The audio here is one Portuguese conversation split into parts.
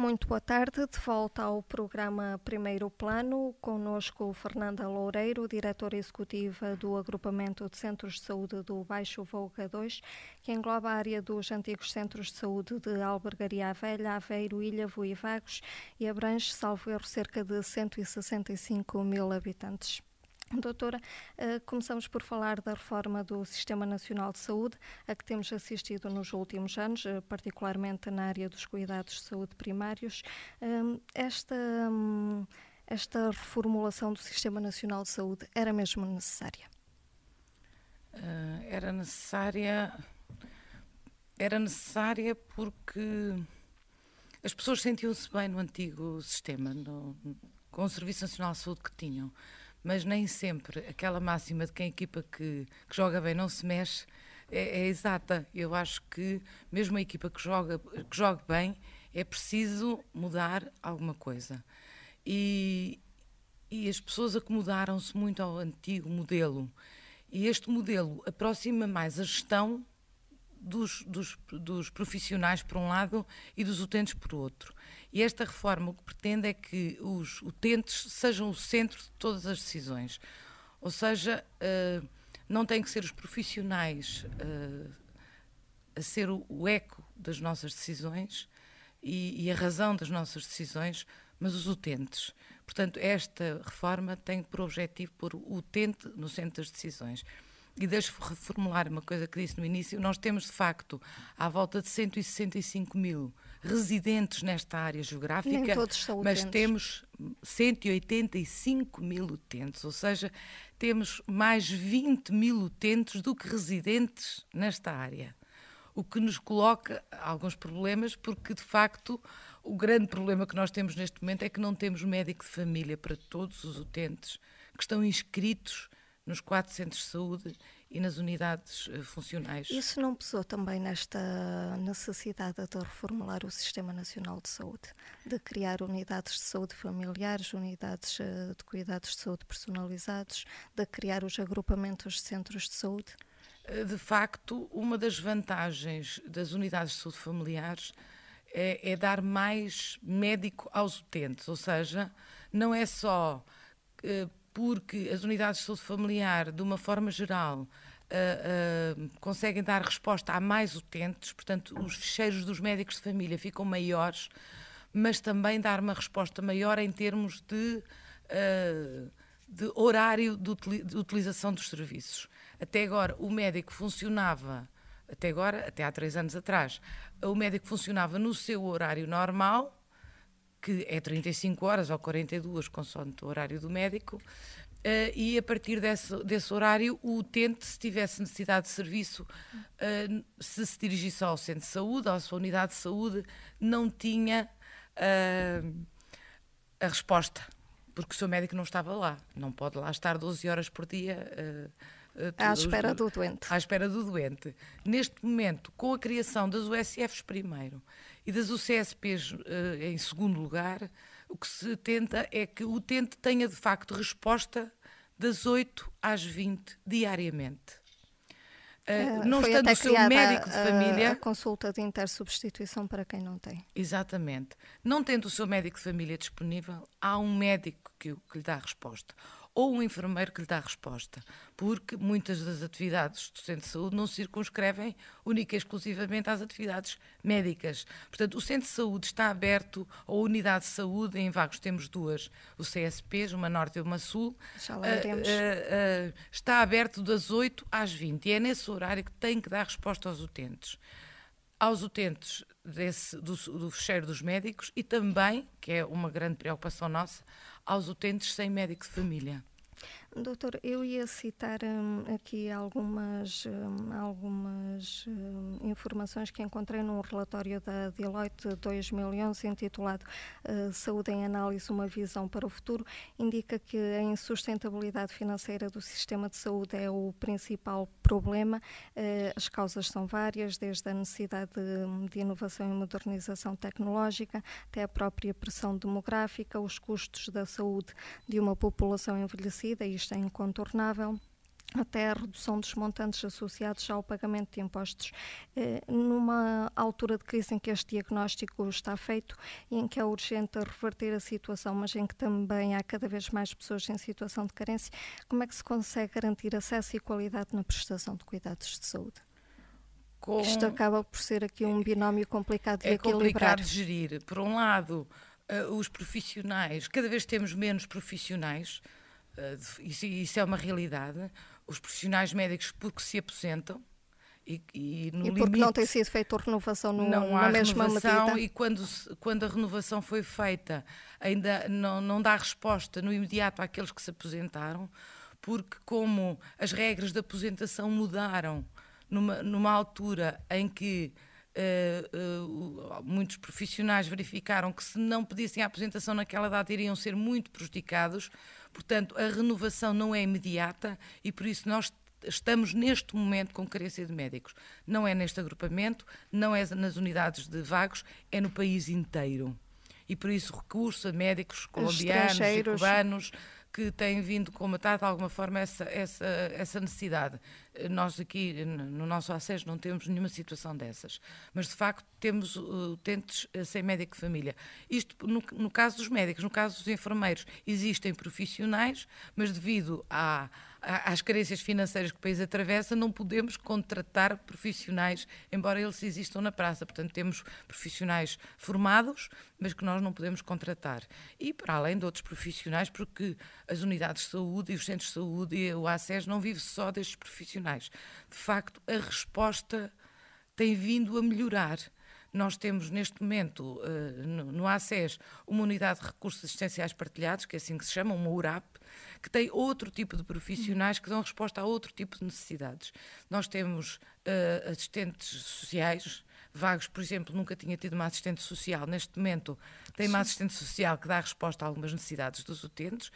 Muito boa tarde, de volta ao programa Primeiro Plano, connosco Fernanda Loureiro, diretora executiva do Agrupamento de Centros de Saúde do Baixo Voga 2, que engloba a área dos antigos Centros de Saúde de Albergaria à Velha, Aveiro, Ilhavo e Vagos e abrange, salvo erro, cerca de 165 mil habitantes. Doutora, começamos por falar da reforma do Sistema Nacional de Saúde, a que temos assistido nos últimos anos, particularmente na área dos cuidados de saúde primários. Esta reformulação do Sistema Nacional de Saúde era mesmo necessária? Era necessária porque as pessoas sentiam-se bem no antigo sistema, com o Serviço Nacional de Saúde que tinham. Mas nem sempre aquela máxima de que a equipa que joga bem não se mexe é exata. Eu acho que mesmo a equipa que jogue bem é preciso mudar alguma coisa. E as pessoas acomodaram-se muito ao antigo modelo. E este modelo aproxima mais a gestão dos profissionais por um lado e dos utentes por outro. E esta reforma o que pretende é que os utentes sejam o centro de todas as decisões. Ou seja, não têm que ser os profissionais a ser o eco das nossas decisões e a razão das nossas decisões, mas os utentes. Portanto, esta reforma tem por objetivo pôr o utente no centro das decisões. E deixo reformular uma coisa que disse no início, nós temos de facto à volta de 165 mil residentes nesta área geográfica, Nem todos são mas utentes. temos 185 mil utentes, ou seja, temos mais 20 mil utentes do que residentes nesta área. O que nos coloca alguns problemas, porque de facto o grande problema que nós temos neste momento é que não temos médico de família para todos os utentes que estão inscritos nos 4 centros de saúde e nas unidades funcionais. Isso não pesou também nesta necessidade de reformular o Sistema Nacional de Saúde, de criar unidades de saúde familiares, unidades de cuidados de saúde personalizados, de criar os agrupamentos de centros de saúde? De facto, uma das vantagens das unidades de saúde familiares é dar mais médico aos utentes, ou seja, não é só porque as unidades de saúde familiar, de uma forma geral, conseguem dar resposta a mais utentes, portanto, os ficheiros dos médicos de família ficam maiores, mas também dar uma resposta maior em termos de horário de utilização dos serviços. Até agora, o médico funcionava, até há 3 anos atrás, o médico funcionava no seu horário normal, que é 35 horas ou 42, consoante o horário do médico, e a partir desse horário, o utente, se tivesse necessidade de serviço, se dirigisse ao centro de saúde, à sua unidade de saúde, não tinha a resposta, porque o seu médico não estava lá. Não pode lá estar 12 horas por dia À espera do doente. À espera do doente. Neste momento, com a criação das USFs primeiro e das UCSPs em segundo lugar, o que se tenta é que o utente tenha de facto resposta das 8 às 20 diariamente. Não Foi estando até o seu médico de família... a consulta de intersubstituição para quem não tem. Exatamente. Não tendo o seu médico de família disponível, há um médico que lhe dá a resposta. Ou um enfermeiro que lhe dá a resposta, porque muitas das atividades do centro de saúde não se circunscrevem única e exclusivamente às atividades médicas. Portanto, o centro de saúde está aberto, a unidade de saúde, em Vagos temos 2, o CSPs, uma norte e uma sul, Já lá iremos. está aberto das 8 às 20 e é nesse horário que tem que dar resposta aos utentes. Aos utentes do fecheiro dos médicos e também, que é uma grande preocupação nossa, aos utentes sem médico de família. Doutor, eu ia citar aqui algumas informações que encontrei num relatório da Deloitte de 2011 intitulado Saúde em Análise, uma visão para o futuro. Indica que a insustentabilidade financeira do sistema de saúde é o principal problema. As causas são várias, desde a necessidade de inovação e modernização tecnológica até a própria pressão demográfica, os custos da saúde de uma população envelhecida, isto é incontornável. até a redução dos montantes associados ao pagamento de impostos. Numa altura de crise em que este diagnóstico está feito e em que é urgente reverter a situação, mas em que também há cada vez mais pessoas em situação de carência, como é que se consegue garantir acesso e qualidade na prestação de cuidados de saúde? Isto acaba por ser aqui um binómio complicado de equilibrar. É complicado de gerir. Por um lado, os profissionais, cada vez temos menos profissionais, isso é uma realidade. Os profissionais médicos porque se aposentam e no porque limite, não tem sido feita a renovação não há na mesma renovação, medida. e quando a renovação foi feita ainda não dá resposta no imediato àqueles que se aposentaram, porque como as regras de aposentação mudaram numa altura em que muitos profissionais verificaram que se não pedissem a aposentação naquela data iriam ser muito prejudicados, portanto a renovação não é imediata e por isso nós estamos neste momento com carência de médicos. Não é neste agrupamento, não é nas unidades de vagos, é no país inteiro. E por isso recurso a médicos colombianos e cubanos que têm vindo combater de alguma forma essa necessidade. Nós aqui no nosso ACES não temos nenhuma situação dessas, mas de facto temos utentes sem médico de família. Isto no caso dos médicos. No caso dos enfermeiros existem profissionais, mas devido às carências financeiras que o país atravessa, não podemos contratar profissionais, embora eles existam na praça. Portanto, temos profissionais formados, mas que nós não podemos contratar. E para além de outros profissionais, porque as unidades de saúde e os centros de saúde e o ACES não vive só destes profissionais. De facto, a resposta tem vindo a melhorar. Nós temos neste momento no ACES uma unidade de recursos assistenciais partilhados, que é assim que se chama, uma URAP, que tem outro tipo de profissionais que dão resposta a outro tipo de necessidades. Nós temos assistentes sociais. Vagos, por exemplo, nunca tinha tido uma assistente social. Neste momento tem uma assistente social que dá resposta a algumas necessidades dos utentes,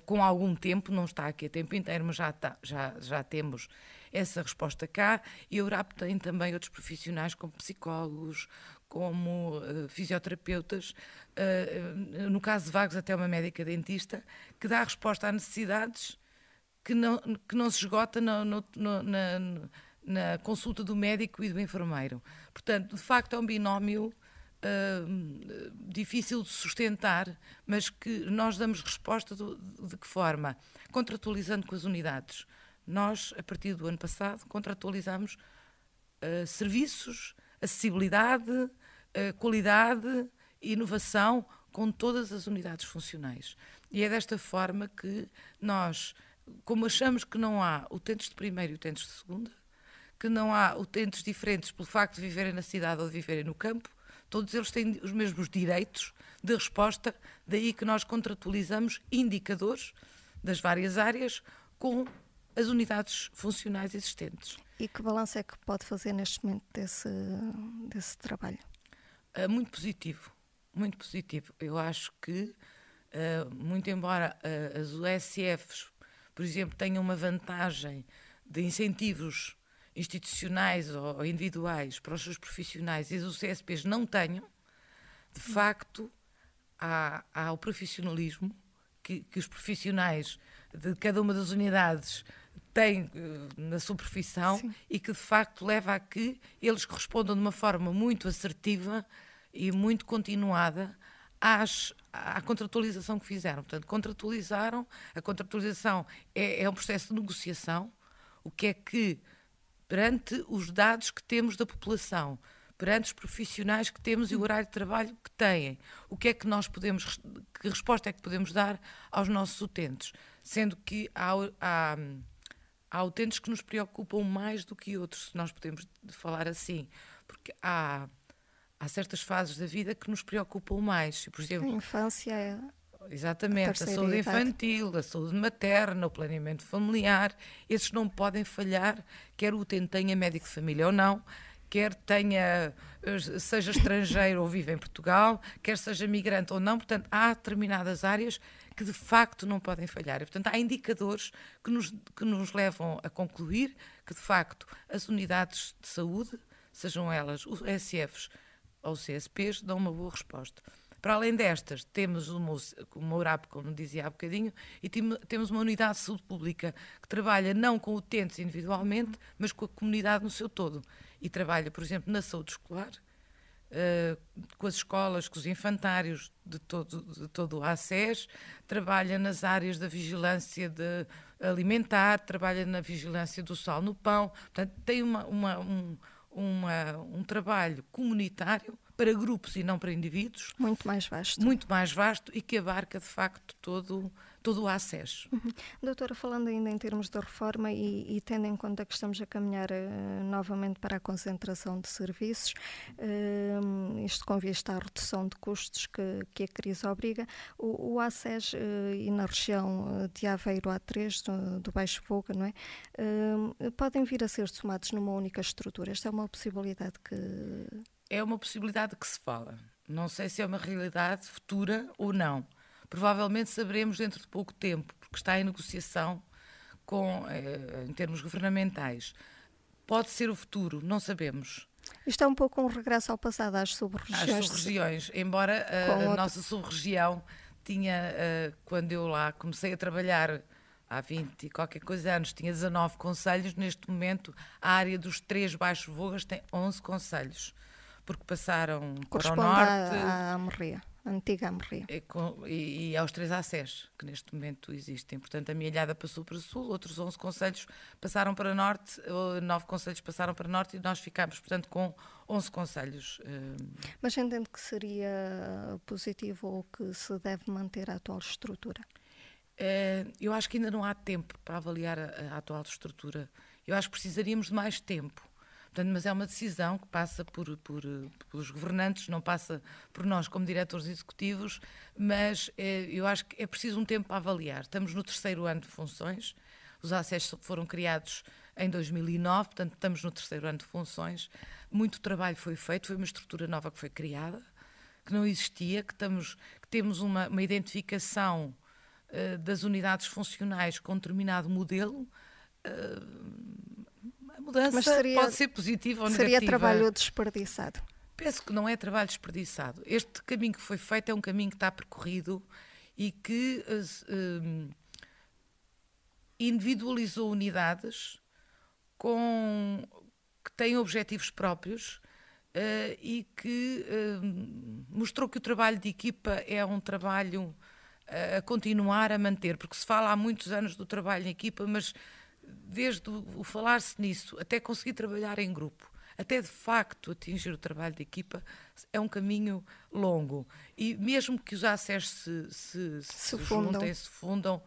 com algum tempo, não está aqui a tempo inteiro, mas já temos essa resposta cá. E a URAP tem também outros profissionais, como psicólogos, como fisioterapeutas, no caso de vagos até uma médica dentista, que dá resposta a necessidades que não se esgota na consulta do médico e do enfermeiro. Portanto, de facto, é um binómio difícil de sustentar, mas que nós damos resposta de que forma? Contratualizando com as unidades. Nós, a partir do ano passado, contratualizamos serviços, acessibilidade, qualidade e inovação com todas as unidades funcionais. E é desta forma que nós, como achamos que não há utentes de primeira e utentes de segunda, que não há utentes diferentes pelo facto de viverem na cidade ou de viverem no campo, todos eles têm os mesmos direitos de resposta, daí que nós contratualizamos indicadores das várias áreas com as unidades funcionais existentes. E que balanço é que pode fazer neste momento desse trabalho? Muito positivo, muito positivo. Eu acho que, muito embora as USFs, por exemplo, tenham uma vantagem de incentivos institucionais ou individuais para os seus profissionais e os CSPs não tenham, de facto, há o profissionalismo que os profissionais de cada uma das unidades têm na sua profissão. Sim. E que, de facto, leva a que eles respondam de uma forma muito assertiva e muito continuada à contratualização que fizeram. Portanto, contratualizaram, a contratualização é um processo de negociação, o que é que perante os dados que temos da população, perante os profissionais que temos e o horário de trabalho que têm, o que é que nós podemos, que resposta é que podemos dar aos nossos utentes, sendo que há utentes que nos preocupam mais do que outros, se nós podemos falar assim, porque há certas fases da vida que nos preocupam mais. Por exemplo, a infância é... Exatamente, a saúde infantil, a saúde materna, o planeamento familiar, esses não podem falhar, quer o utente tenha médico de família ou não, quer seja estrangeiro ou vive em Portugal, quer seja migrante ou não. Portanto, há determinadas áreas que de facto não podem falhar. E, portanto, há indicadores que nos levam a concluir que, de facto, as unidades de saúde, sejam elas os SFs ou os CSPs, dão uma boa resposta. Para além destas, temos uma URAP, como dizia há bocadinho, e temos uma unidade de saúde pública que trabalha não com utentes individualmente, mas com a comunidade no seu todo. E trabalha, por exemplo, na saúde escolar, com as escolas, com os infantários de todo o ACES, trabalha nas áreas da vigilância alimentar, trabalha na vigilância do sal no pão. Portanto, tem um trabalho comunitário para grupos e não para indivíduos. Muito mais vasto. Muito mais vasto e que abarca, de facto, todo o ACES. Doutora, falando ainda em termos de reforma e tendo em conta que estamos a caminhar novamente para a concentração de serviços, isto com vista à redução de custos que a crise obriga, o ACES e na região de Aveiro A3, do Baixo Voga, não é? Podem vir a ser somados numa única estrutura. Esta é uma possibilidade que... É uma possibilidade que se fala. Não sei se é uma realidade futura ou não. Provavelmente saberemos dentro de pouco tempo, porque está em negociação em termos governamentais. Pode ser o futuro, não sabemos. Isto é um pouco um regresso ao passado, às sub-regiões. Às sub-regiões, embora a nossa sub-região tinha, quando eu lá comecei a trabalhar há 20 e qualquer coisa anos, tinha 19 concelhos. Neste momento, a área dos 3 Baixos Vogas tem 11 concelhos, porque passaram para o norte... à Amorria. A antiga Amorria. E aos 3 ACES, que neste momento existem. Portanto, a minha ilhada passou para o sul, outros 11 concelhos passaram para o norte, 9 concelhos passaram para o norte e nós ficámos, portanto, com 11 concelhos. Mas entende que seria positivo ou que se deve manter a atual estrutura? Eu acho que ainda não há tempo para avaliar a atual estrutura. Eu acho que precisaríamos de mais tempo. Portanto, mas é uma decisão que passa pelos governantes, não passa por nós como diretores executivos, mas eu acho que é preciso um tempo para avaliar. Estamos no 3º ano de funções, os ACES foram criados em 2009, portanto estamos no 3º ano de funções. Muito trabalho foi feito, foi uma estrutura nova que foi criada, que não existia, que temos uma identificação das unidades funcionais com determinado modelo. A mudança pode ser positiva ou negativa. Seria trabalho desperdiçado? Penso que não é trabalho desperdiçado. Este caminho que foi feito é um caminho que está percorrido e que individualizou unidades que têm objetivos próprios e que mostrou que o trabalho de equipa é um trabalho a continuar a manter, porque se fala há muitos anos do trabalho em equipa, mas desde o falar-se nisso até conseguir trabalhar em grupo, até de facto atingir o trabalho de equipa, é um caminho longo. E mesmo que os ACES se juntem, se fundam,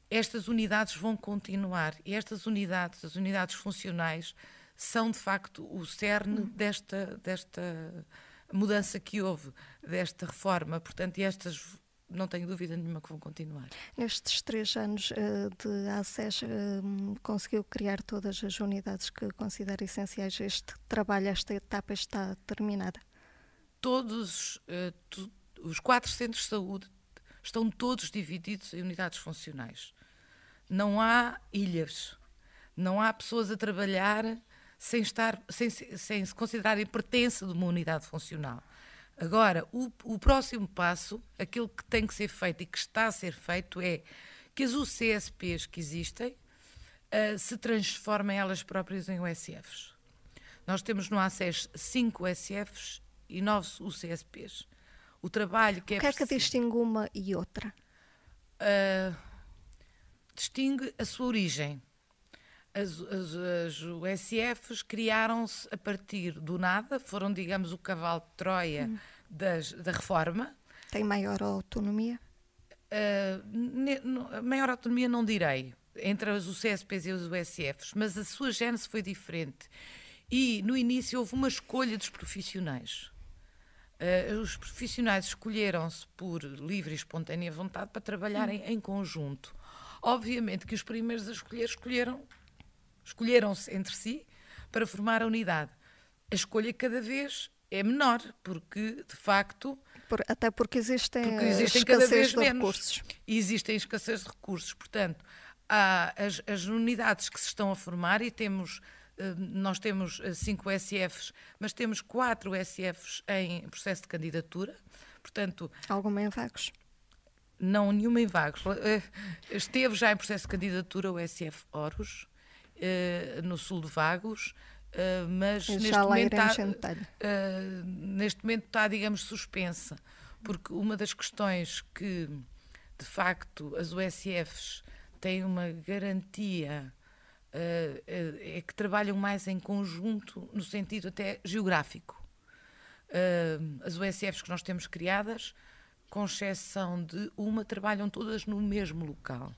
estas unidades vão continuar. E estas unidades, as unidades funcionais, são de facto o cerne desta mudança que houve, desta reforma. Portanto, e estas, não tenho dúvida nenhuma que vão continuar. Nestes 3 anos de ACES, conseguiu criar todas as unidades que considera essenciais? Este trabalho, esta etapa está terminada? Todos os 4 centros de saúde estão todos divididos em unidades funcionais. Não há ilhas, não há pessoas a trabalhar sem se considerarem pertença de uma unidade funcional. Agora, o próximo passo, aquilo que tem que ser feito e que está a ser feito, é que as UCSPs que existem se transformem elas próprias em USFs. Nós temos no ACES 5 USFs e 9 UCSPs. O trabalho que é preciso... O que é que distingue uma e outra? Distingue a sua origem. As USFs criaram-se a partir do nada, foram, digamos, o cavalo de Troia da reforma. Tem maior autonomia? Maior autonomia não direi, entre as UCSPs e as USFs, mas a sua gênese foi diferente. E, no início, houve uma escolha dos profissionais. Os profissionais escolheram-se por livre e espontânea vontade para trabalharem em conjunto. Obviamente que os primeiros a escolheram-se entre si para formar a unidade. A escolha cada vez é menor, porque, de facto... Até porque existem cada vez de menos recursos. E existem escassez de recursos. Portanto, há as unidades que se estão a formar e temos nós temos 5 SFs, mas temos 4 SFs em processo de candidatura, portanto... Alguma em vagos? Não, nenhuma em vagos. Esteve já em processo de candidatura o SF Horus, no sul de Vagos, mas neste momento está, digamos, suspensa, porque uma das questões que, de facto, as USFs têm uma garantia é que trabalham mais em conjunto, no sentido até geográfico. As USFs que nós temos criadas, com exceção de uma, trabalham todas no mesmo local.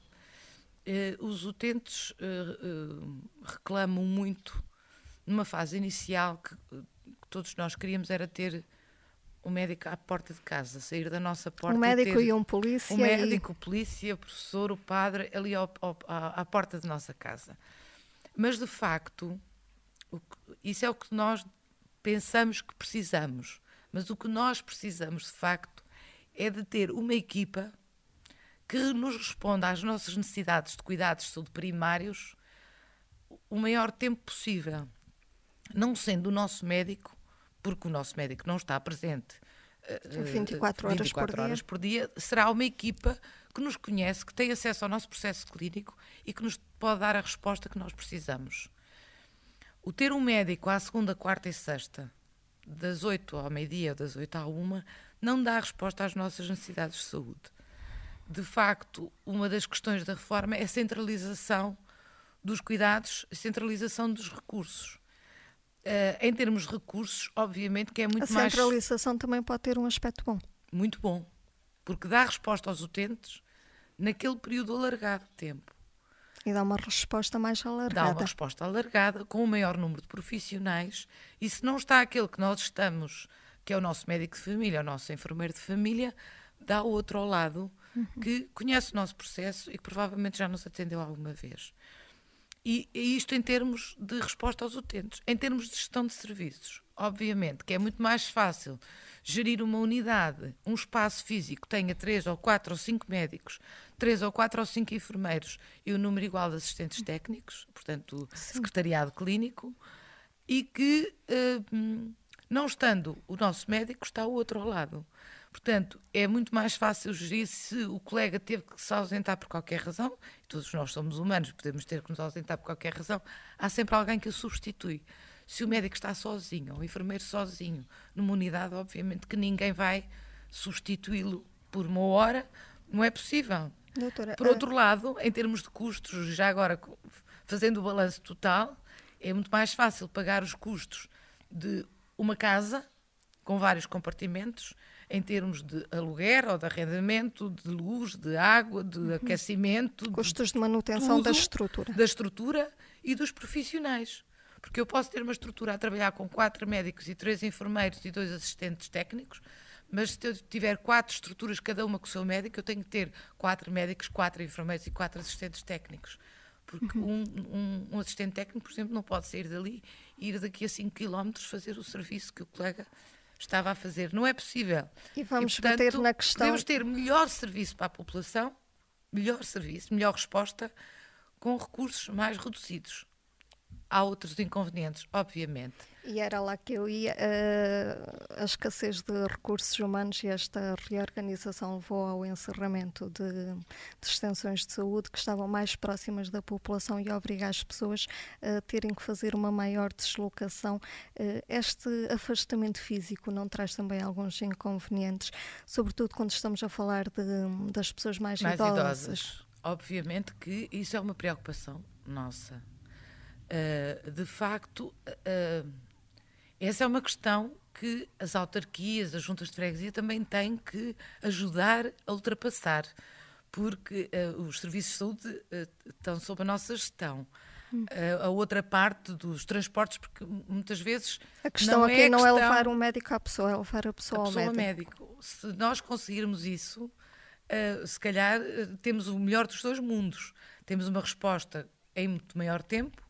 Os utentes reclamam muito, numa fase inicial, que todos nós queríamos era ter um médico à porta de casa, sair da nossa porta. Um médico e um polícia. Um médico, o polícia, o professor, o padre, ali à porta de nossa casa. Mas, de facto, isso é o que nós pensamos que precisamos. Mas o que nós precisamos, de facto, é de ter uma equipa que nos responda às nossas necessidades de cuidados de saúde primários o maior tempo possível. Não sendo o nosso médico, porque o nosso médico não está presente 24 horas por dia, será uma equipa que nos conhece, que tem acesso ao nosso processo clínico e que nos pode dar a resposta que nós precisamos. O ter um médico à segunda, quarta e sexta, das 8 ao meio-dia ou das 8 à 1, não dá resposta às nossas necessidades de saúde. De facto, uma das questões da reforma é a centralização dos cuidados, a centralização dos recursos. Em termos de recursos, obviamente que é muito mais... A centralização também pode ter um aspecto bom. Muito bom, porque dá resposta aos utentes naquele período alargado de tempo. E dá uma resposta mais alargada. Dá uma resposta alargada, com um maior número de profissionais, e se não está aquele que nós estamos, que é o nosso médico de família, o nosso enfermeiro de família, dá o outro ao lado, que conhece o nosso processo e que provavelmente já nos atendeu alguma vez. E isto em termos de resposta aos utentes. Em termos de gestão de serviços, obviamente que é muito mais fácil gerir uma unidade, um espaço físico que tenha 3 ou 4 ou 5 médicos, 3 ou 4 ou 5 enfermeiros e o número igual de assistentes técnicos, portanto, secretariado clínico, e que, não estando o nosso médico, está o outro ao lado. Portanto, é muito mais fácil gerir se o colega teve que se ausentar por qualquer razão, e todos nós somos humanos, podemos ter que nos ausentar por qualquer razão, há sempre alguém que o substitui. Se o médico está sozinho, ou o enfermeiro sozinho, numa unidade, obviamente que ninguém vai substituí-lo por uma hora, não é possível. Doutora, por outro lado, em termos de custos, já agora fazendo o balanço total, é muito mais fácil pagar os custos de uma casa com vários compartimentos, em termos de aluguer ou de arrendamento, de luz, de água, de aquecimento. Custos de manutenção da estrutura. Da estrutura e dos profissionais. Porque eu posso ter uma estrutura a trabalhar com 4 médicos e 3 enfermeiros e 2 assistentes técnicos, mas se eu tiver 4 estruturas, cada uma com o seu médico, eu tenho que ter 4 médicos, 4 enfermeiros e 4 assistentes técnicos. Porque um assistente técnico, por exemplo, não pode sair dali e ir daqui a 5 km fazer o serviço que o colega estava a fazer. Não é possível. E vamos bater na questão... Podemos ter melhor serviço para a população, melhor serviço, melhor resposta, com recursos mais reduzidos. Há outros inconvenientes, obviamente. E era lá que eu ia. A escassez de recursos humanos e esta reorganização levou ao encerramento de extensões de saúde que estavam mais próximas da população e obriga as pessoas a terem que fazer uma maior deslocação. Este afastamento físico não traz também alguns inconvenientes, sobretudo quando estamos a falar das pessoas mais idosas? Obviamente que isso é uma preocupação nossa. De facto, essa é uma questão que as autarquias, as juntas de freguesia também têm que ajudar a ultrapassar, porque os serviços de saúde estão sob a nossa gestão. A outra parte dos transportes, porque muitas vezes a questão aqui não é levar um médico à pessoa, é levar a pessoa ao médico. Se nós conseguirmos isso, se calhar temos o melhor dos dois mundos. Temos uma resposta em muito maior tempo,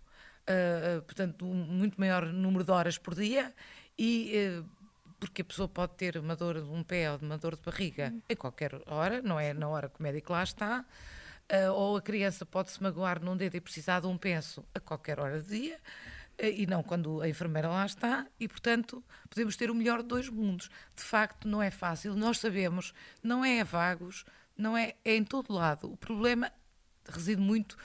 portanto, um muito maior número de horas por dia, e porque a pessoa pode ter uma dor de um pé ou uma dor de barriga em qualquer hora, não é na hora que o médico lá está, ou a criança pode se magoar num dedo e precisar de um penso a qualquer hora do dia, e não quando a enfermeira lá está, e, portanto, podemos ter o melhor de dois mundos. De facto, não é fácil. Nós sabemos, não é a Vagos, não é em todo lado. O problema reside muito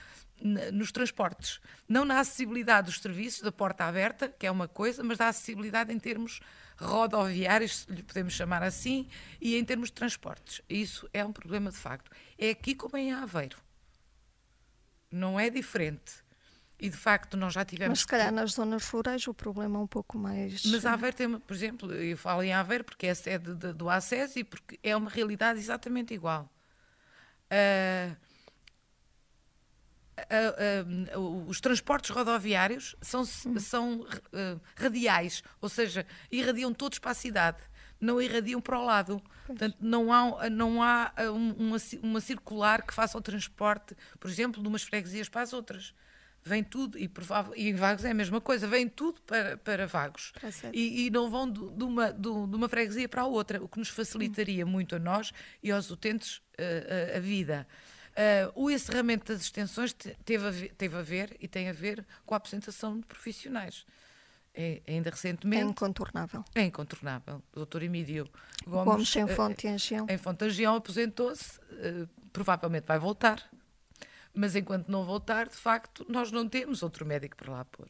nos transportes. Não na acessibilidade dos serviços, da porta aberta, que é uma coisa, mas da acessibilidade em termos rodoviários, se lhe podemos chamar assim, e em termos de transportes. Isso é um problema de facto. É aqui como em Aveiro. Não é diferente. E, de facto, nós já tivemos... Mas, se calhar, nas zonas rurais o problema é um pouco mais... Mas Aveiro tem, por exemplo, eu falo em Aveiro porque é a sede do ACES e porque é uma realidade exatamente igual. Os transportes rodoviários são radiais, ou seja, irradiam todos para a cidade, não irradiam para o lado. Pois. Portanto, não há uma circular que faça o transporte, por exemplo, de umas freguesias para as outras. Vem tudo, e em Vagos é a mesma coisa, vem tudo para Vagos. E não vão de uma freguesia para a outra, o que nos facilitaria muito a nós e aos utentes a vida. O encerramento das extensões teve a ver e tem a ver com a aposentação de profissionais. Ainda recentemente... É incontornável. É incontornável. O Dr. Emílio Gomes em Fonte-Angião. Em Fonte-Angião aposentou-se, provavelmente vai voltar. Mas enquanto não voltar, de facto, nós não temos outro médico para lá pôr.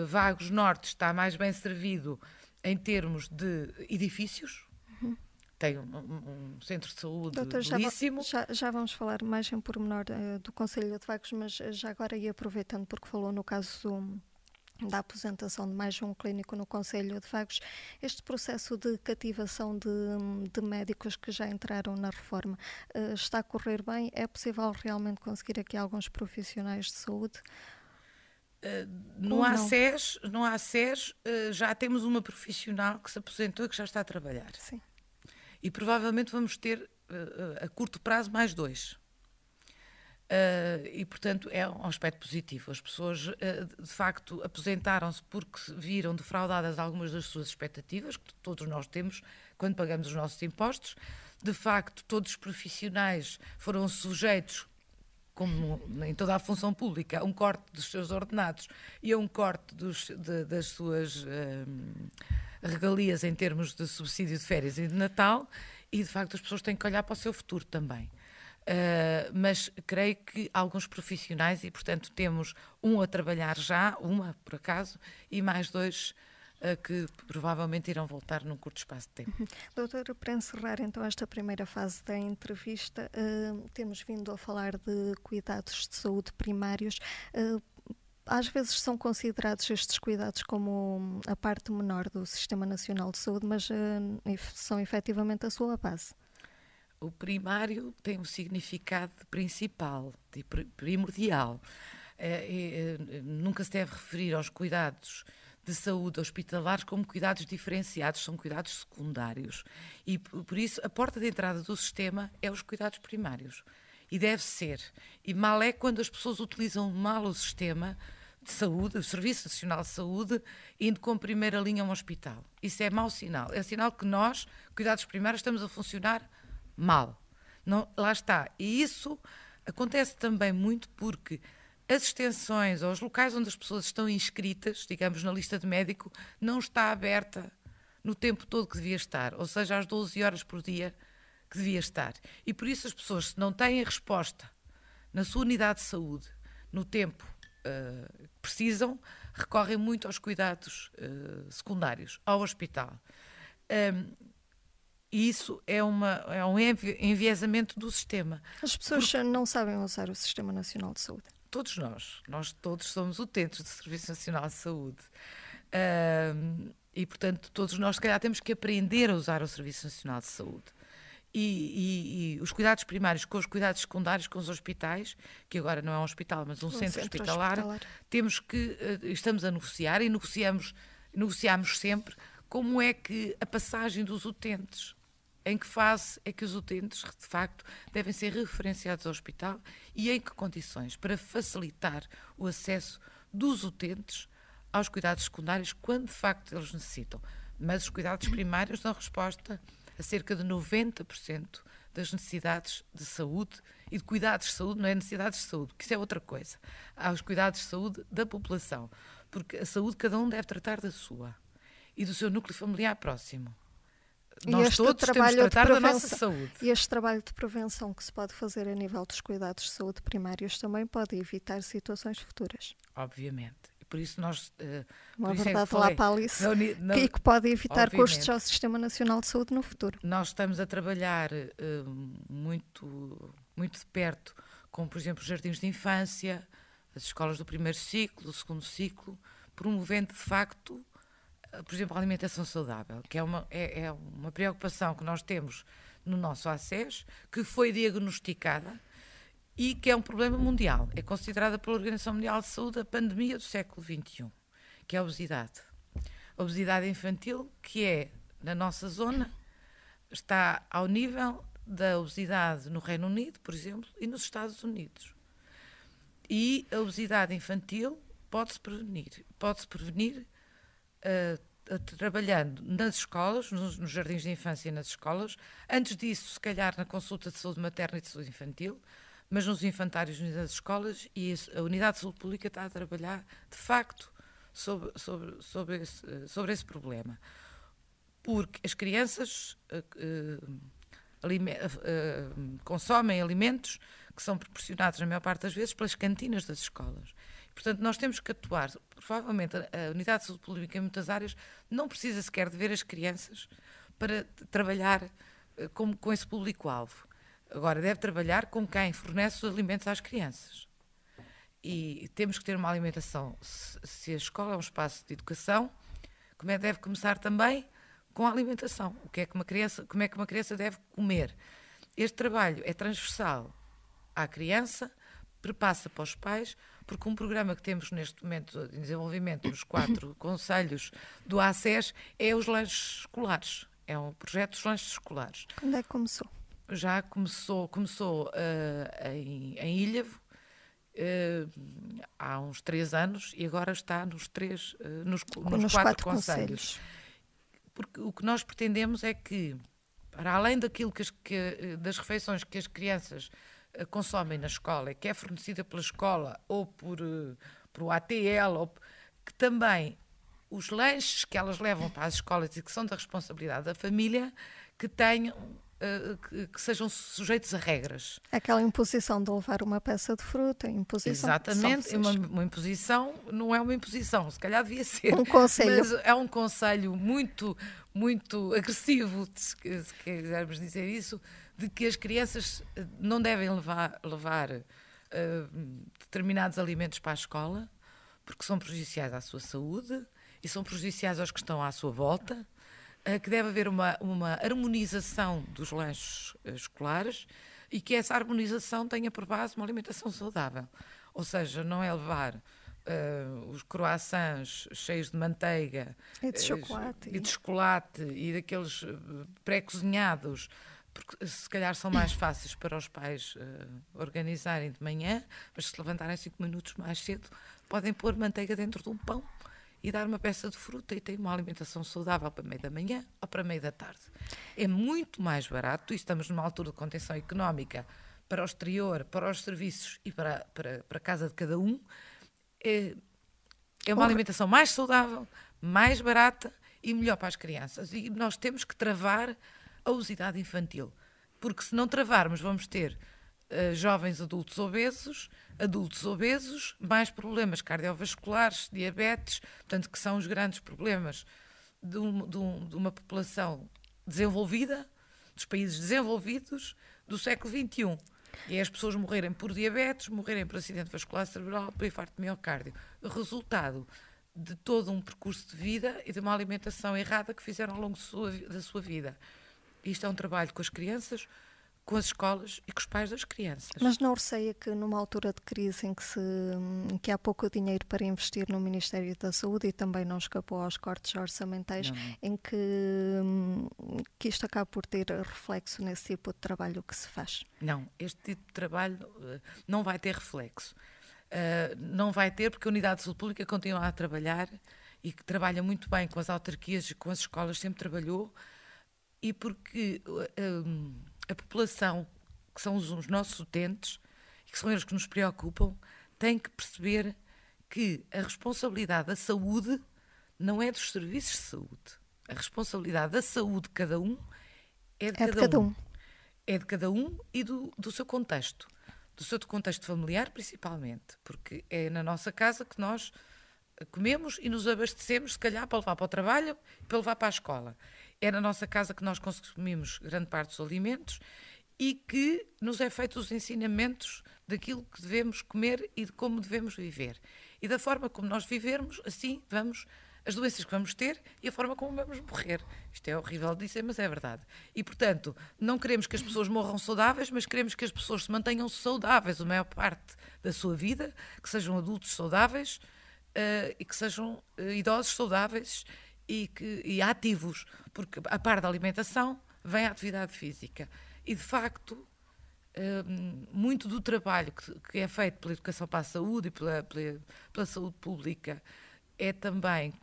Vagos Norte está mais bem servido em termos de edifícios. Tem um centro de saúde belíssimo. Já vamos falar mais em pormenor do Conselho de Vagos, mas já agora, e aproveitando porque falou no caso da aposentação de mais um clínico no Conselho de Vagos, este processo de cativação de médicos que já entraram na reforma está a correr bem? É possível realmente conseguir aqui alguns profissionais de saúde? No ACES já temos uma profissional que se aposentou e que já está a trabalhar. Sim. E provavelmente vamos ter a curto prazo mais 2. E, portanto, é um aspecto positivo. As pessoas, de facto, aposentaram-se porque viram defraudadas algumas das suas expectativas, que todos nós temos quando pagamos os nossos impostos. De facto, todos os profissionais foram sujeitos, como em toda a função pública, a um corte dos seus ordenados e a um corte das suas regalias em termos de subsídio de férias e de Natal, e, de facto, as pessoas têm que olhar para o seu futuro também. Mas creio que alguns profissionais, e portanto temos um a trabalhar já, uma por acaso, e mais 2 que provavelmente irão voltar num curto espaço de tempo. Doutora, para encerrar então esta primeira fase da entrevista, temos vindo a falar de cuidados de saúde primários. Às vezes são considerados estes cuidados como a parte menor do Sistema Nacional de Saúde, mas são efetivamente a sua base. O primário tem um significado principal, de primordial. Nunca se deve referir aos cuidados de saúde hospitalares como cuidados diferenciados, são cuidados secundários. E, por isso, a porta de entrada do sistema é os cuidados primários. E deve ser. E mal é quando as pessoas utilizam mal o sistema de saúde, o Serviço Nacional de Saúde, indo com primeira linha a um hospital. Isso é mau sinal. É sinal que nós, cuidados primários, estamos a funcionar mal. Não, lá está. E isso acontece também muito porque as extensões ou os locais onde as pessoas estão inscritas, digamos, na lista de médico, não está aberta no tempo todo que devia estar, ou seja, às 12 horas por dia que devia estar. E por isso as pessoas, se não têm resposta na sua unidade de saúde, no tempo que precisam, recorrem muito aos cuidados secundários, ao hospital. E isso é um enviesamento do sistema. As pessoas não sabem usar o Sistema Nacional de Saúde. Todos nós todos somos utentes do Serviço Nacional de Saúde. E, portanto, todos nós, se calhar, temos que aprender a usar o Serviço Nacional de Saúde. E os cuidados primários com os cuidados secundários, com os hospitais, que agora não é um hospital, mas um centro hospitalar, estamos a negociar e negociamos sempre como é que a passagem dos utentes, em que fase é que os utentes, de facto, devem ser referenciados ao hospital e em que condições, para facilitar o acesso dos utentes aos cuidados secundários quando, de facto, eles necessitam. Mas os cuidados primários dão resposta a cerca de 90% das necessidades de saúde e de cuidados de saúde, não é necessidades de saúde, porque isso é outra coisa. Há os cuidados de saúde da população. porque a saúde cada um deve tratar da sua e do seu núcleo familiar próximo. E Nós todos temos de tratar da nossa saúde. E este trabalho de prevenção que se pode fazer a nível dos cuidados de saúde primários também pode evitar situações futuras. Obviamente. E por isso nós... Uma verdade lá para Alice, que pode evitar custos ao Sistema Nacional de Saúde no futuro. Nós estamos a trabalhar muito, muito de perto com, por exemplo, os jardins de infância, as escolas do primeiro ciclo, do segundo ciclo, promovendo, de facto, por exemplo, a alimentação saudável, que é uma preocupação que nós temos no nosso ACES, que foi diagnosticada e que é um problema mundial. É considerada pela Organização Mundial de Saúde a pandemia do século XXI, que é a obesidade. A obesidade infantil, que é, na nossa zona, está ao nível da obesidade no Reino Unido, por exemplo, e nos Estados Unidos. E a obesidade infantil pode-se prevenir trabalhando nas escolas, nos jardins de infância e nas escolas. Antes disso, se calhar, na consulta de saúde materna e de saúde infantil, mas nos infantários e nas escolas, e a Unidade de Saúde Pública está a trabalhar, de facto, sobre esse problema. Porque as crianças consomem alimentos que são proporcionados, na maior parte das vezes, pelas cantinas das escolas. Portanto, nós temos que atuar. Provavelmente, a Unidade de Saúde Pública, em muitas áreas, não precisa sequer de ver as crianças para trabalhar com esse público-alvo. Agora, deve trabalhar com quem fornece os alimentos às crianças. E temos que ter uma alimentação. Se a escola é um espaço de educação, deve começar também com a alimentação. Como é que uma criança deve comer? Este trabalho é transversal à criança, perpassa para os pais, porque um programa que temos neste momento de desenvolvimento nos 4 concelhos do ACES é os lanches escolares. É um projeto dos lanches escolares. Quando é que começou? Já começou em Ilhavo há uns 3 anos e agora está nos 4 concelhos. Porque o que nós pretendemos é que, para além daquilo das refeições que as crianças consomem na escola, que é fornecida pela escola ou por o ATL, que também os lanches que elas levam para as escolas e que são da responsabilidade da família, que sejam sujeitos a regras. Aquela imposição de levar uma peça de fruta, imposição. Exatamente, uma imposição não é uma imposição, se calhar devia ser. Um conselho. Mas é um conselho muito, muito agressivo, se quisermos dizer isso, de que as crianças não devem levar determinados alimentos para a escola, porque são prejudiciais à sua saúde e são prejudiciais aos que estão à sua volta, que deve haver uma harmonização dos lanches escolares e que essa harmonização tenha por base uma alimentação saudável. Ou seja, não é levar os croissants cheios de manteiga e de chocolate e daqueles pré-cozinhados, porque se calhar são mais fáceis para os pais organizarem de manhã, mas se levantarem 5 minutos mais cedo, podem pôr manteiga dentro de um pão e dar uma peça de fruta e ter uma alimentação saudável para meio da manhã ou para meio da tarde. É muito mais barato, e estamos numa altura de contenção económica para o exterior, para os serviços e para a casa de cada um. É uma alimentação mais saudável, mais barata e melhor para as crianças. E nós temos que travar a obesidade infantil, porque se não travarmos vamos ter jovens adultos obesos, mais problemas cardiovasculares, diabetes, portanto, que são os grandes problemas de uma população desenvolvida, dos países desenvolvidos do século XXI. E é as pessoas morrerem por diabetes, morrerem por acidente vascular cerebral, por infarto de miocárdio. O resultado de todo um percurso de vida e de uma alimentação errada que fizeram ao longo da sua vida. Isto é um trabalho com as crianças, com as escolas e com os pais das crianças. Mas não receia que numa altura de crise em que há pouco dinheiro para investir no Ministério da Saúde e também não escapou aos cortes orçamentais, em que isto acaba por ter reflexo nesse tipo de trabalho que se faz? Não, este tipo de trabalho não vai ter reflexo. Não vai ter porque a Unidade de Saúde Pública continua a trabalhar e que trabalha muito bem com as autarquias e com as escolas, sempre trabalhou, e porque a população, que são os nossos utentes, e que são eles que nos preocupam, tem que perceber que a responsabilidade da saúde não é dos serviços de saúde. A responsabilidade da saúde de cada um é de cada um. É de cada um e do seu contexto. Do seu contexto familiar, principalmente. Porque é na nossa casa que nós comemos e nos abastecemos, se calhar, para levar para o trabalho e para levar para a escola. É na nossa casa que nós consumimos grande parte dos alimentos e que nos é feito os ensinamentos daquilo que devemos comer e de como devemos viver. E da forma como nós vivermos, assim vamos, as doenças que vamos ter e a forma como vamos morrer. Isto é horrível de dizer, mas é verdade. E, portanto, não queremos que as pessoas morram saudáveis, mas queremos que as pessoas se mantenham saudáveis a maior parte da sua vida, que sejam adultos saudáveis e que sejam idosos saudáveis e ativos, porque a par da alimentação vem a atividade física. E, de facto, muito do trabalho que é feito pela educação para a saúde e pela saúde pública é também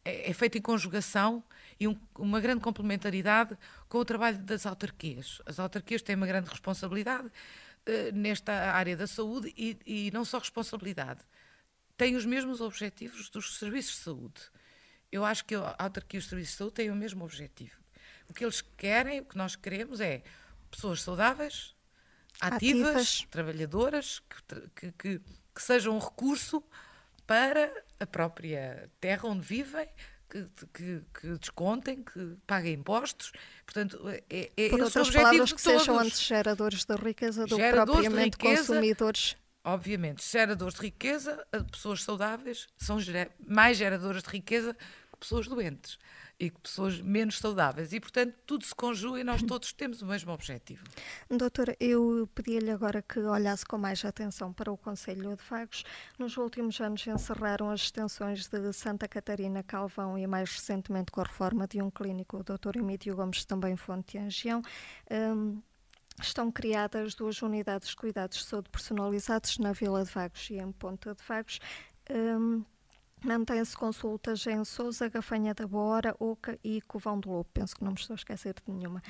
é feito em conjugação e uma grande complementaridade com o trabalho das autarquias. As autarquias têm uma grande responsabilidade nesta área da saúde e não só responsabilidade, têm os mesmos objetivos dos serviços de saúde. Eu acho que a autarquia e os serviços de saúde têm o mesmo objetivo. O que eles querem, o que nós queremos é pessoas saudáveis, ativas. Trabalhadoras, que sejam um recurso para a própria terra onde vivem, que descontem, que paguem impostos. Portanto, por outras palavras, que sejam antes geradores de riqueza do que propriamente consumidores. Obviamente, geradores de riqueza, pessoas saudáveis são mais geradoras de riqueza que pessoas doentes e que pessoas menos saudáveis. E, portanto, tudo se conjuga e nós todos temos o mesmo objetivo. Doutora, eu pedi-lhe agora que olhasse com mais atenção para o Concelho de Vagos. Nos últimos anos encerraram as extensões de Santa Catarina, Calvão e, mais recentemente, com a reforma de um clínico, o Dr. Emílio Gomes, também Fonte Angião. Estão criadas 2 unidades de cuidados de saúde personalizados na Vila de Vagos e em Ponta de Vagos. Mantém-se consultas em Sousa, Gafanha da Boa, Oca e Covão do Lobo. Penso que não me estou a esquecer de nenhuma.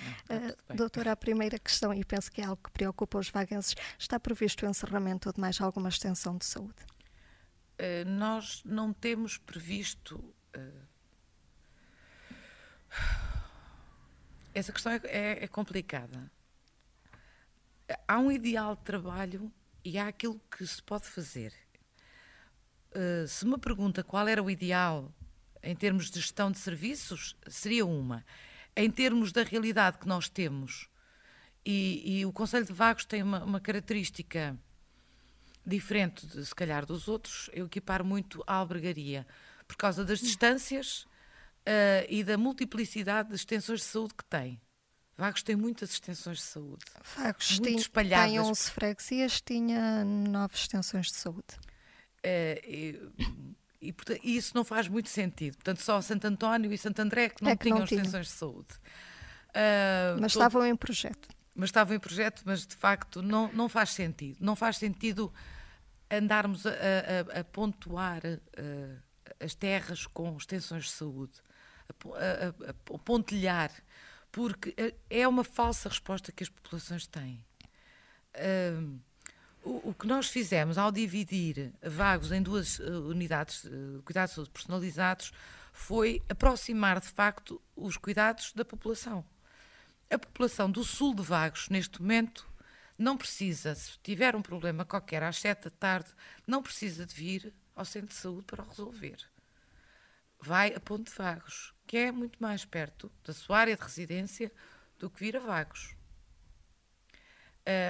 Doutora, a primeira questão, e penso que é algo que preocupa os vaguenses, está previsto o encerramento de mais alguma extensão de saúde? Nós não temos previsto... Essa questão é complicada. Há um ideal de trabalho e há aquilo que se pode fazer. Se me pergunta qual era o ideal em termos de gestão de serviços, seria uma. Em termos da realidade que nós temos, e o Concelho de Vagos tem uma característica diferente, se calhar, dos outros, eu equiparo muito à albergaria, por causa das distâncias e da multiplicidade de extensões de saúde que tem. Vagos tem muitas extensões de saúde. Vagos muito espalhadas. Tem 11 freguesias, tinha 9 extensões de saúde. Portanto, isso não faz muito sentido. Portanto, só Santo António e Santo André que não tinham extensões de saúde. Mas estavam em projeto. Mas de facto não faz sentido. Não faz sentido andarmos a pontuar as terras com extensões de saúde, a pontilhar, porque é uma falsa resposta que as populações têm. O que nós fizemos ao dividir Vagos em 2 unidades de cuidados de saúde personalizados foi aproximar, de facto, os cuidados da população. A população do sul de Vagos, neste momento, não precisa, se tiver um problema qualquer às 7 da tarde, não precisa de vir ao centro de saúde para o resolver. Vai a Ponte de Vagos, que é muito mais perto da sua área de residência do que vir a Vagos.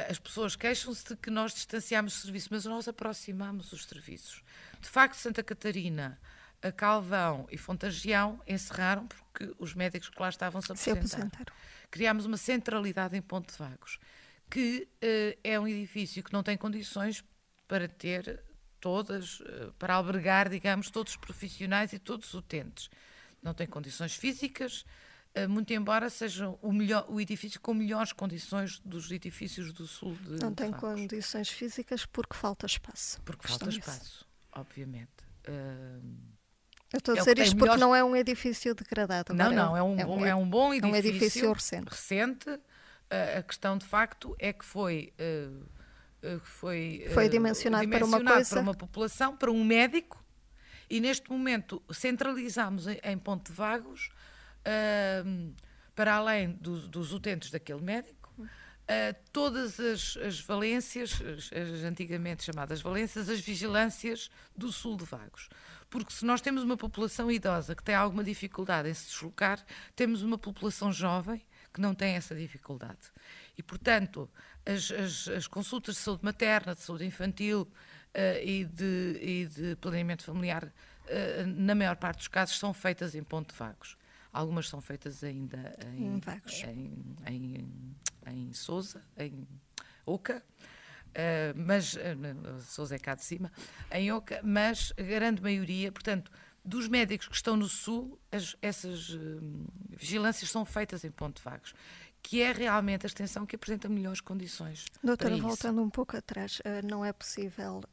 As pessoas queixam-se de que nós distanciamos o serviço, mas nós aproximamos os serviços. De facto, Santa Catarina, Calvão e Fonte Angião encerraram porque os médicos que lá estavam se aposentaram. Criámos uma centralidade em Ponte de Vagos, que é um edifício que não tem condições para ter para albergar, digamos, todos os profissionais e todos os utentes. Não tem condições físicas, muito embora seja o edifício com melhores condições dos edifícios do sul de Não tem Vagos. Condições físicas porque falta espaço. Porque falta espaço, obviamente. Eu estou a dizer isto porque não é um edifício degradado. Não, é um bom edifício. Um edifício recente. A questão, de facto, é que foi foi dimensionado para uma coisa, para uma população, para um médico, e neste momento centralizamos em Ponte de Vagos, para além dos utentes daquele médico, todas as valências, as antigamente chamadas valências, as vigilâncias do sul de Vagos. Porque se nós temos uma população idosa que tem alguma dificuldade em se deslocar, temos uma população jovem que não tem essa dificuldade. E, portanto, as consultas de saúde materna, de saúde infantil e de planeamento familiar, na maior parte dos casos, são feitas em Ponte de Vagos. Algumas são feitas ainda em Vagos, em Sousa, em Oca, mas Sousa é cá de cima, em Oca, mas a grande maioria, portanto, dos médicos que estão no Sul, essas vigilâncias são feitas em Ponte de Vagos, que é realmente a extensão que apresenta melhores condições. Doutora, voltando um pouco atrás, não é possível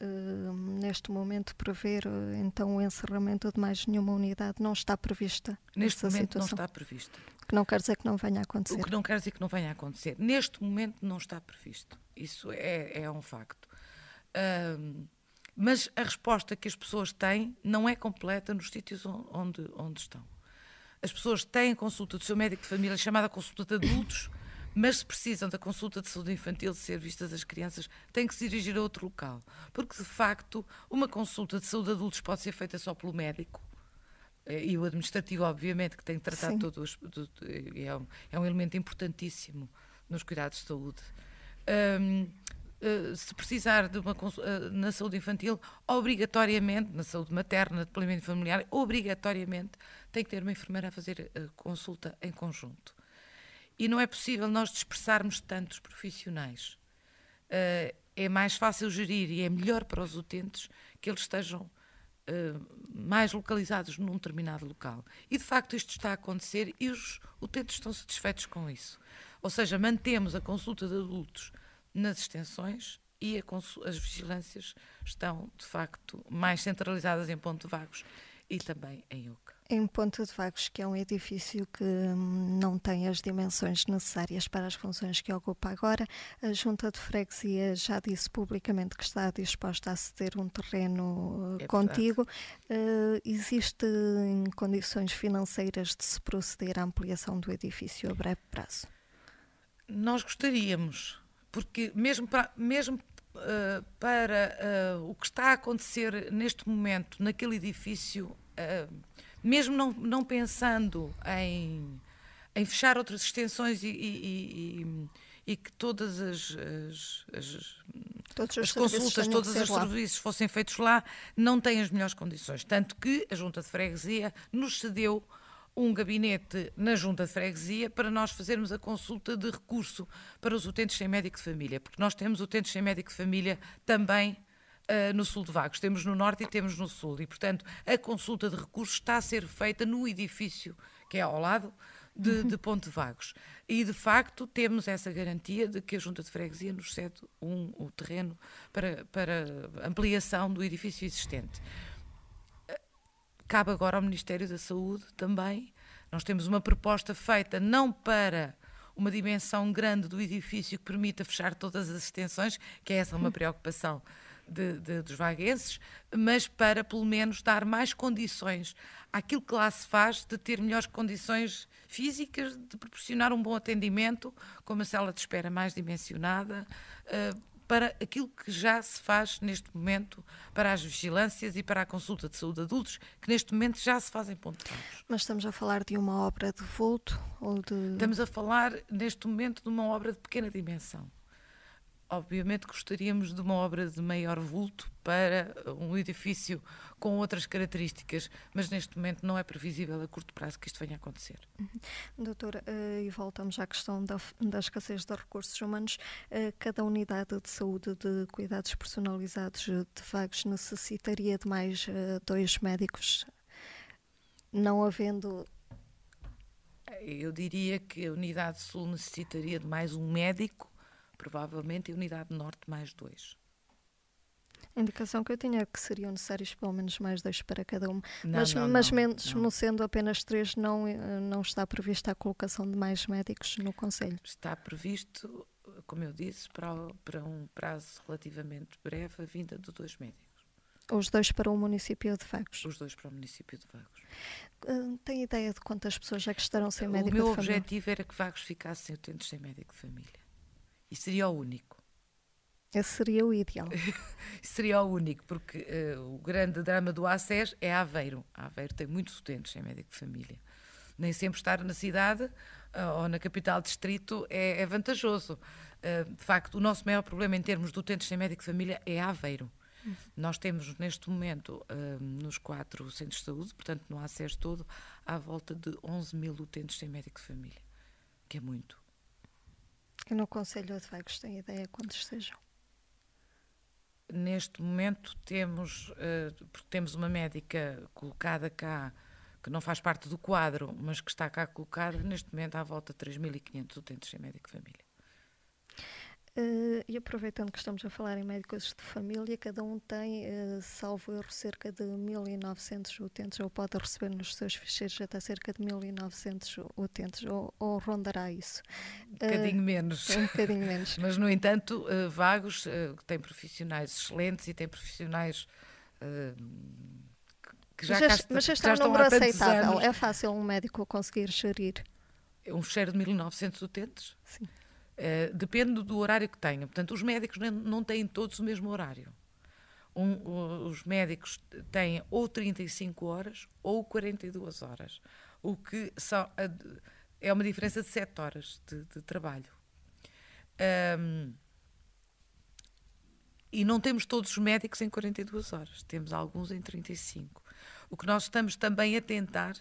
neste momento prever então o encerramento de mais nenhuma unidade? Não está prevista neste momento situação? Não está prevista. Que não quer dizer que não venha a acontecer. O que não quer dizer que não venha a acontecer. Neste momento não está previsto. Isso é um facto. Mas a resposta que as pessoas têm não é completa nos sítios onde estão. As pessoas têm consulta do seu médico de família, chamada consulta de adultos, mas se precisam da consulta de saúde infantil, de ser vistas as crianças, têm que se dirigir a outro local. Porque, de facto, uma consulta de saúde de adultos pode ser feita só pelo médico, e o administrativo, obviamente, que tem que tratar todos, é um elemento importantíssimo nos cuidados de saúde. Se precisar de uma na saúde infantil, obrigatoriamente, na saúde materna, de planeamento familiar, obrigatoriamente tem que ter uma enfermeira a fazer a consulta em conjunto. E não é possível nós dispersarmos tantos profissionais. É mais fácil gerir e é melhor para os utentes que eles estejam mais localizados num determinado local. E, de facto, isto está a acontecer e os utentes estão satisfeitos com isso. Ou seja, mantemos a consulta de adultos nas extensões e as vigilâncias estão, de facto, mais centralizadas em Ponte de Vagos e também em Oca. Em Ponte de Vagos, que é um edifício que não tem as dimensões necessárias para as funções que ocupa agora, a Junta de Freguesia já disse publicamente que está disposta a ceder um terreno contíguo. Existem condições financeiras de se proceder à ampliação do edifício a breve prazo? Nós gostaríamos, porque mesmo para o que está a acontecer neste momento naquele edifício, mesmo não pensando em fechar outras extensões e que todas as consultas, todos os serviços fossem feitos lá, não tem as melhores condições. Tanto que a Junta de Freguesia nos cedeu um gabinete na Junta de Freguesia para nós fazermos a consulta de recurso para os utentes sem médico de família, porque nós temos utentes sem médico de família também no sul de Vagos, temos no norte e temos no sul, e portanto a consulta de recurso está a ser feita no edifício que é ao lado de Ponte de Vagos, e de facto temos essa garantia de que a Junta de Freguesia nos cede o terreno para ampliação do edifício existente. Cabe agora ao Ministério da Saúde também. Nós temos uma proposta feita não para uma dimensão grande do edifício que permita fechar todas as extensões, que é essa uma preocupação dos vaguenses, mas para pelo menos dar mais condições àquilo que lá se faz, de ter melhores condições físicas, de proporcionar um bom atendimento, com uma sala de espera mais dimensionada, para aquilo que já se faz neste momento para as vigilâncias e para a consulta de saúde de adultos, que neste momento já se faz em Ponte de Vagos. Mas estamos a falar de uma obra de vulto? Estamos a falar, neste momento, de uma obra de pequena dimensão. Obviamente gostaríamos de uma obra de maior vulto para um edifício com outras características, mas neste momento não é previsível a curto prazo que isto venha a acontecer. Doutora, e voltamos à questão da escassez de recursos humanos. Cada unidade de saúde de cuidados personalizados de Vagos necessitaria de mais 2 médicos, não havendo... Eu diria que a unidade sul necessitaria de mais um médico, provavelmente, e a unidade norte mais 2. A indicação que eu tinha é que seriam necessários pelo menos mais 2 para cada um. Não, mas mesmo sendo apenas 3, não está prevista a colocação de mais médicos no Conselho? Está previsto como eu disse, para um prazo relativamente breve, a vinda de 2 médicos. Os 2 para o município de Vagos? Os 2 para o município de Vagos. Tem ideia de quantas pessoas já que estarão sem médico de família? O meu objetivo era que Vagos ficasse sem utentes sem médico de família. E seria o único. Esse seria o ideal. Seria o único, porque o grande drama do ACES é Aveiro. Aveiro tem muitos utentes sem médico de família. Nem sempre estar na cidade ou na capital distrito é vantajoso. De facto, o nosso maior problema em termos de utentes sem médico de família é Aveiro. Nós temos neste momento nos 4 centros de saúde, portanto no ACES todo, à volta de 11.000 utentes sem médico de família, que é muito. E no Conselho de Vagos tem ideia quantos sejam? Neste momento porque temos uma médica colocada cá, que não faz parte do quadro, mas que está cá colocada, neste momento à volta de 3.500 utentes sem médico de família. E aproveitando que estamos a falar em médicos de família, cada um tem, salvo erro, cerca de 1.900 utentes, ou pode receber nos seus ficheiros até cerca de 1.900 utentes, ou rondará isso? Um bocadinho menos. Um bocadinho menos. Mas, no entanto, Vagos tem profissionais excelentes e tem profissionais que já mas este é um estão número há tantos aceitável. anos. É fácil um médico conseguir gerir? Um fecheiro de 1.900 utentes? Sim. Depende do horário que tenham. Portanto, os médicos não têm todos o mesmo horário. Os médicos têm ou 35 horas ou 42 horas, o que é uma diferença de 7 horas de trabalho. E não temos todos os médicos em 42 horas, temos alguns em 35. O que nós estamos também a tentar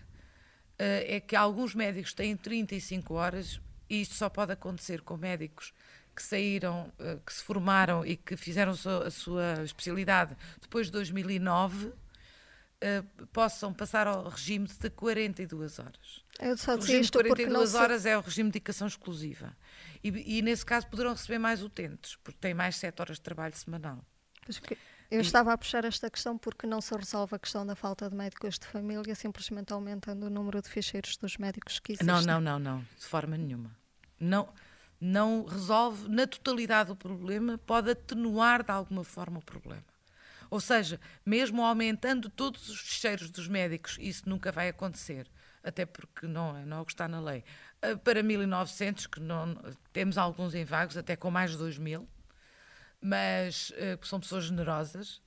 é que alguns médicos têm 35 horas. E isto só pode acontecer com médicos que saíram, que se formaram e que fizeram a sua especialidade depois de 2009, possam passar ao regime de 42 horas. Eu só o regime de 42 porque horas é o regime de dedicação exclusiva. E nesse caso poderão receber mais utentes, porque têm mais 7 horas de trabalho semanal. Eu estava a puxar esta questão porque não se resolve a questão da falta de médicos de família simplesmente aumentando o número de ficheiros dos médicos que existem. Não, de forma nenhuma. Não resolve na totalidade o problema, pode atenuar de alguma forma o problema. Ou seja, mesmo aumentando todos os ficheiros dos médicos, isso nunca vai acontecer, até porque não é o que está na lei. Para 1.900, que temos alguns em Vagos, até com mais de 2.000, mas são pessoas generosas,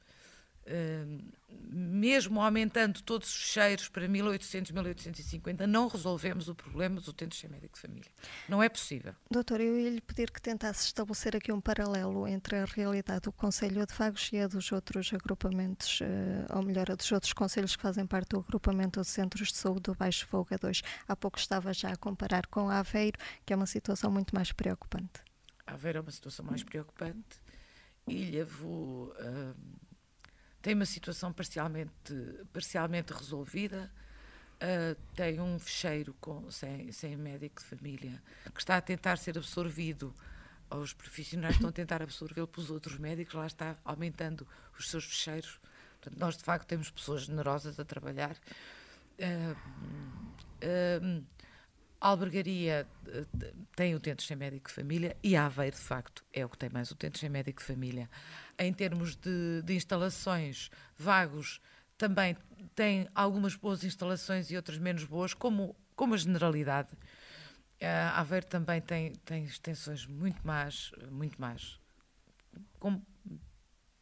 mesmo aumentando todos os ficheiros para 1.800, 1.850, não resolvemos o problema dos utentes sem médico de família. Não é possível. Doutor, eu ia lhe pedir que tentasse estabelecer aqui um paralelo entre a realidade do Conselho de Vagos e a dos outros agrupamentos, ou melhor, a dos outros conselhos que fazem parte do agrupamento de centros de saúde do Baixo Voga 2. Há pouco estava já a comparar com Aveiro, que é uma situação muito mais preocupante. Aveiro é uma situação mais preocupante. Ilhavo tem uma situação parcialmente resolvida, tem um fecheiro sem médico de família que está a tentar ser absorvido, os profissionais estão a tentar absorvê-lo pelos outros médicos, lá está aumentando os seus fecheiros. Portanto, nós de facto temos pessoas generosas a trabalhar. A Albergaria tem utentes sem médico de família e a Aveiro, de facto, é o que tem mais utentes sem médico de família. Em termos de instalações, Vagos também tem algumas boas instalações e outras menos boas, como a generalidade. A Aveiro também tem extensões muito más, com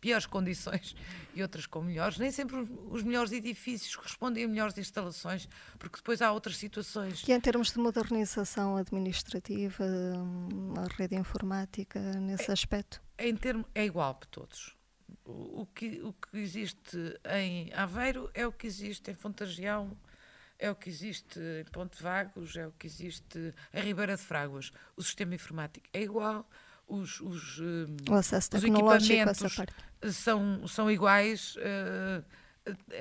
piores condições e outras com melhores. Nem sempre os melhores edifícios correspondem a melhores instalações, porque depois há outras situações. E em termos de modernização administrativa, a rede informática, nesse aspecto? É igual para todos. O que existe em Aveiro é o que existe em Fontargião, é o que existe em Ponte Vagos, é o que existe em Ribeira de Fráguas. O sistema informático é igual, o acesso tecnológico, os equipamentos são iguais,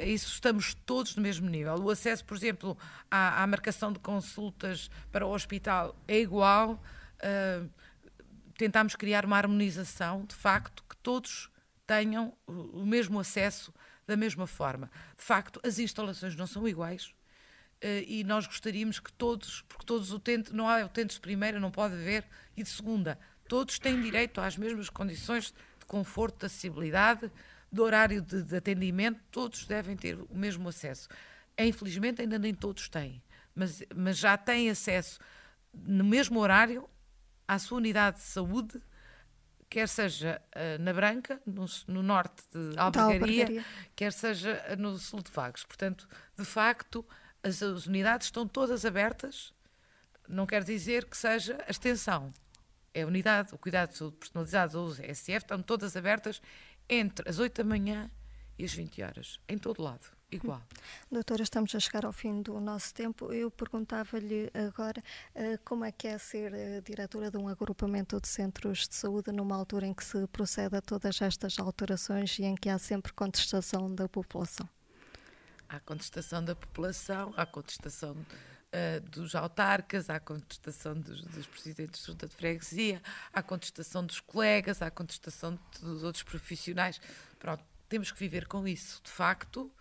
isso estamos todos no mesmo nível. O acesso, por exemplo, à marcação de consultas para o hospital é igual. Tentámos criar uma harmonização, de facto, que todos tenham o mesmo acesso da mesma forma. De facto, as instalações não são iguais. E nós gostaríamos que todos, porque todos utentes, não há utentes de primeira, não pode haver, e de segunda. todos têm direito às mesmas condições de conforto, de acessibilidade, de horário de atendimento, todos devem ter o mesmo acesso. Infelizmente ainda nem todos têm, mas já têm acesso no mesmo horário à sua unidade de saúde, quer seja na Branca, no norte de Albergaria, quer seja no sul de Vagos. Portanto, de facto, as unidades estão todas abertas, não quer dizer que seja a extensão. É a unidade, o cuidado de saúde personalizado, ou SF, estão todas abertas entre as 8 da manhã e as 20 horas, em todo lado, igual. Doutora, estamos a chegar ao fim do nosso tempo. Eu perguntava-lhe agora como é que é ser diretora de um agrupamento de centros de saúde numa altura em que se procede a todas estas alterações e em que há sempre contestação da população. Há contestação da população, há contestação dos autarcas, há contestação dos presidentes de junta de freguesia, há contestação dos colegas, há contestação dos outros profissionais. Pronto, temos que viver com isso. De facto,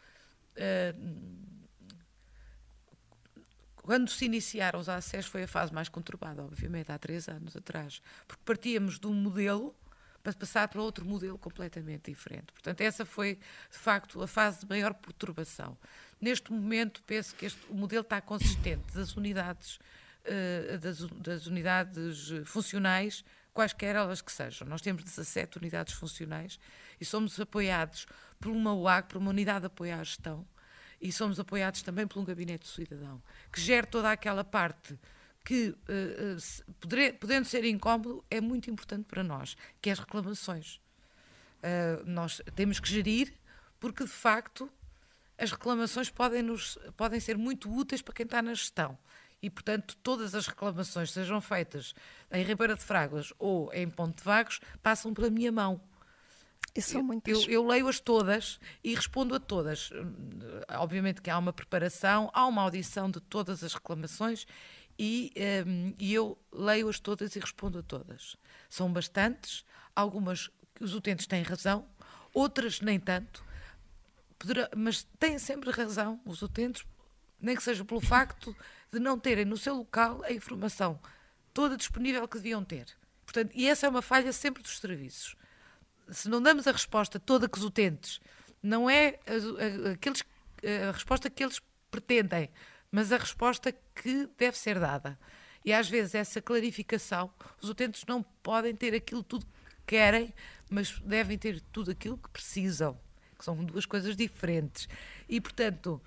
quando se iniciaram os ACES foi a fase mais conturbada, obviamente, há 3 anos atrás, porque partíamos de um modelo para passar para outro modelo completamente diferente. Portanto, essa foi, de facto, a fase de maior perturbação. Neste momento, penso que o modelo está consistente das unidades, das unidades funcionais, quaisquer elas que sejam. Nós temos 17 unidades funcionais e somos apoiados por uma UAG, por uma unidade de apoio à gestão, e somos apoiados também por um gabinete do cidadão, que gera toda aquela parte que, podendo ser incómodo, é muito importante para nós, que é as reclamações. Nós temos que gerir, porque, de facto, as reclamações podem ser muito úteis para quem está na gestão. E, portanto, todas as reclamações, sejam feitas em Ribeira de Fragas ou em Ponte de Vagos, passam pela minha mão. Eu leio-as todas e respondo a todas. Obviamente que há uma preparação, há uma audição de todas as reclamações e eu leio-as todas e respondo a todas. São bastantes, algumas que os utentes têm razão, outras nem tanto, mas têm sempre razão os utentes, nem que seja pelo facto de não terem no seu local a informação toda disponível que deviam ter. Portanto, e essa é uma falha sempre dos serviços. Se não damos a resposta toda que os utentes, não é a resposta que eles pretendem, mas a resposta que deve ser dada. E às vezes essa clarificação, os utentes não podem ter aquilo tudo que querem, mas devem ter tudo aquilo que precisam, que são duas coisas diferentes. E, portanto,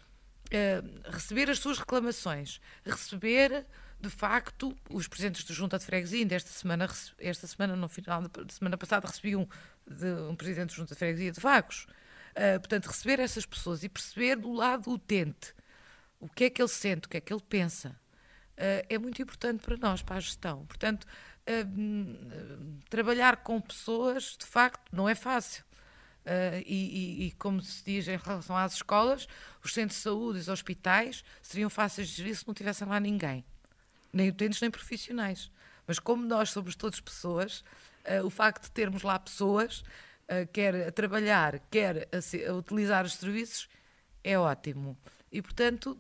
receber as suas reclamações, receber, de facto, os presidentes da Junta de Freguesia, ainda esta semana, no final da semana passada, recebi um presidente da Junta de Freguesia de Vagos. Portanto, receber essas pessoas e perceber do lado do utente o que é que ele sente, o que é que ele pensa, é muito importante para nós, para a gestão. Portanto, trabalhar com pessoas, de facto, não é fácil. E como se diz em relação às escolas, os centros de saúde e os hospitais seriam fáceis de gerir se não tivessem lá ninguém, nem utentes nem profissionais. Mas como nós somos todas pessoas, o facto de termos lá pessoas, quer a trabalhar, quer a utilizar os serviços, é ótimo. E, portanto,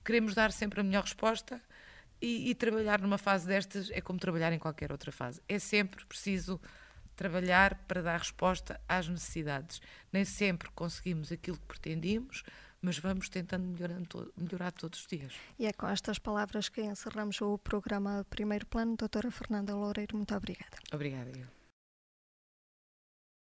queremos dar sempre a melhor resposta e trabalhar numa fase destas é como trabalhar em qualquer outra fase. É sempre preciso trabalhar para dar resposta às necessidades. Nem sempre conseguimos aquilo que pretendíamos, mas vamos tentando melhorar todos os dias. E é com estas palavras que encerramos o programa Primeiro Plano. Doutora Fernanda Loureiro, muito obrigada. Obrigada, eu.